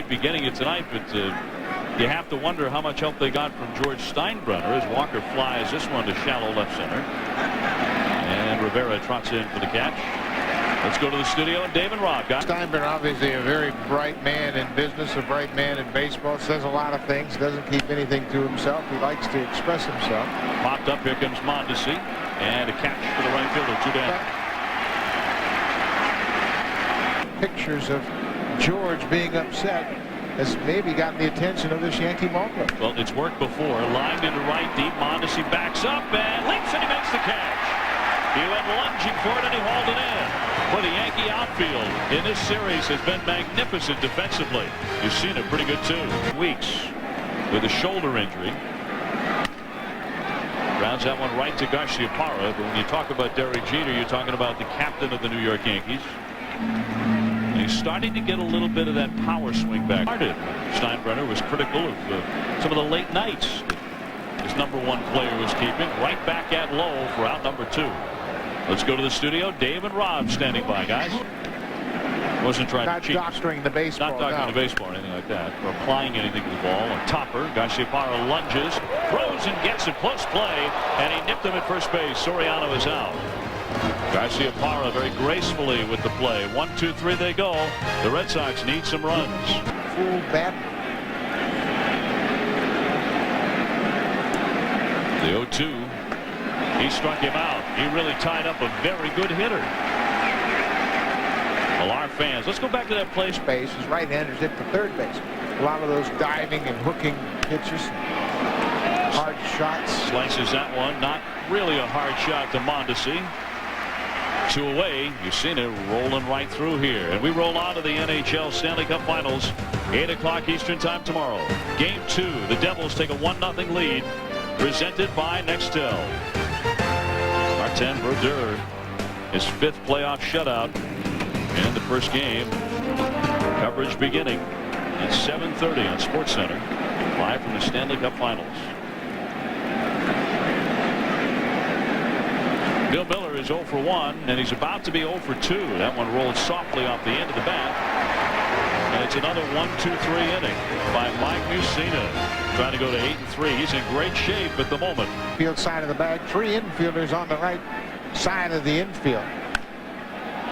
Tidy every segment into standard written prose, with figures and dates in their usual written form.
might be getting it tonight, but you have to wonder how much help they got from George Steinbrenner as Walker flies this one to shallow left center. And Rivera trots in for the catch. Let's go to the studio and Dave and Rob. Steinbrenner, obviously a very bright man in business, a bright man in baseball. Says a lot of things, doesn't keep anything to himself. He likes to express himself. Popped up, here comes Mondesi. And a catch for the right fielder, 2 down. Pictures of George being upset has maybe gotten the attention of this Yankee ball club. Well, it's worked before. Lined into right deep. Mondesi backs up and leaps and he makes the catch. He went lunging for it and he hauled it in. For the Yankee outfield in this series has been magnificent defensively. You've seen it pretty good too. Weeks with a shoulder injury. Grounds that one right to Garciaparra. But when you talk about Derek Jeter, you're talking about the captain of the New York Yankees. And he's starting to get a little bit of that power swing back. Steinbrenner was critical of some of the late nights that his #1 player was keeping. Right back at low for out number 2. Let's go to the studio. Dave and Rob standing by, guys. Wasn't trying to cheat. Not doctoring the baseball. Not doctoring the baseball or anything like that. Or applying anything to the ball. A topper. Garciaparra lunges, throws and gets it. Close play. And he nipped him at first base. Soriano is out. Garciaparra very gracefully with the play. 1, 2, 3 they go. The Red Sox need some runs. Full bat. The 0-2. He struck him out. He really tied up a very good hitter. Well, our fans, let's go back to that play. Base. His right-handers hit for third base. A lot of those diving and hooking pitches. Hard shots. Slices that one. Not really a hard shot to Mondesi. 2 away. You've seen it rolling right through here. And we roll on to the NHL Stanley Cup Finals. 8 o'clock Eastern time tomorrow. Game 2. The Devils take a 1-0 lead. Presented by Nextel. Martin Brodeur, his 5th playoff shutout. And the first game. Coverage beginning at 7:30 on SportsCenter. Live from the Stanley Cup Finals. Bill Miller is 0 for 1, and he's about to be 0 for 2. That one rolled softly off the end of the bat. And it's another 1-2-3 inning by Mike Mussina. Trying to go to 8-3. He's in great shape at the moment. Field side of the bag. 3 infielders on the right side of the infield.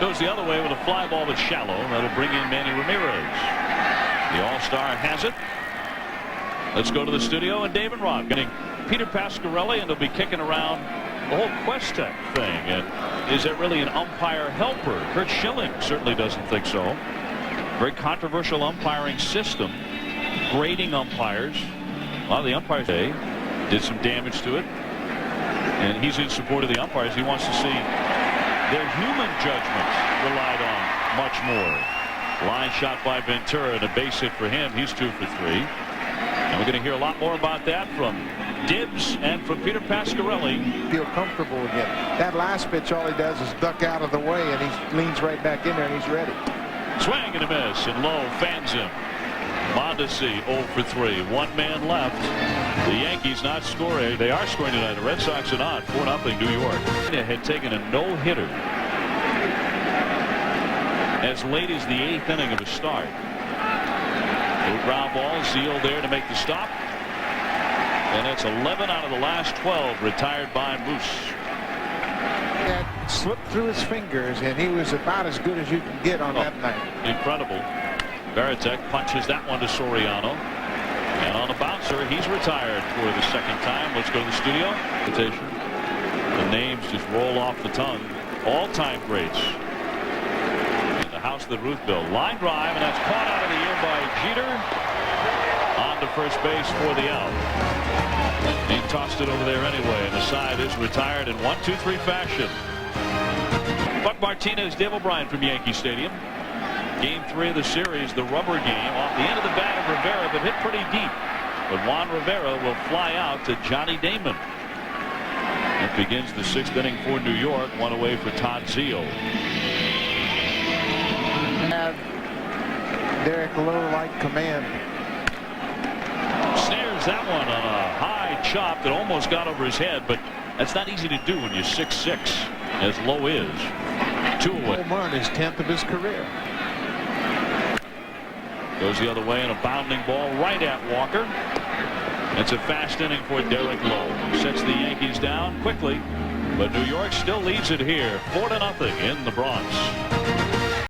Goes the other way with a fly ball that's shallow. That'll bring in Manny Ramirez. The All-Star has it. Let's go to the studio and Dave and Rob getting Peter Pasquarelli, and they'll be kicking around the whole Questec thing. And is it really an umpire helper? Kurt Schilling certainly doesn't think so. Very controversial umpiring system. Grading umpires. A lot of the umpires today did some damage to it. And he's in support of the umpires. He wants to see their human judgments relied on much more. Line shot by Ventura and a base hit for him. He's 2 for 3. And we're going to hear a lot more about that from Dibbs and from Peter Pasquarelli. Feel comfortable again. That last pitch, all he does is duck out of the way, and he leans right back in there, and he's ready. Swing and a miss, and Lowe fans him. Mondesi 0 for 3. 1 man left. The Yankees not scoring. They are scoring tonight. The Red Sox are not. 4-0 New York. Had taken a no-hitter as late as the 8th inning of his start. Little ground ball. Zeal there to make the stop. And it's 11 out of the last 12 retired by Moose. That slipped through his fingers, and he was about as good as you can get on that night. Incredible. Varitek punches that one to Soriano. And on the bouncer, he's retired for the 2nd time. Let's go to the studio. The names just roll off the tongue. All-time greats. In the house that Ruth built. Line drive, and that's caught out of the air by Jeter. On to first base for the out. He tossed it over there anyway, and the side is retired in 1-2-3 fashion. Buck Martinez, Dave O'Brien from Yankee Stadium. Game 3 of the series, the rubber game, off the end of the bat of Rivera, but hit pretty deep. But Juan Rivera will fly out to Johnny Damon. It begins the 6th inning for New York. 1 away for Todd Zeal. Have Derek Lowe-like command. Snares that one on a high chop that almost got over his head, but that's not easy to do when you're 6'6", as Lowe is. 2 away. Home run, his 10th of his career. Goes the other way and a bounding ball right at Walker. It's a fast inning for Derek Lowe. Sets the Yankees down quickly, but New York still leads it here 4-0 in the Bronx.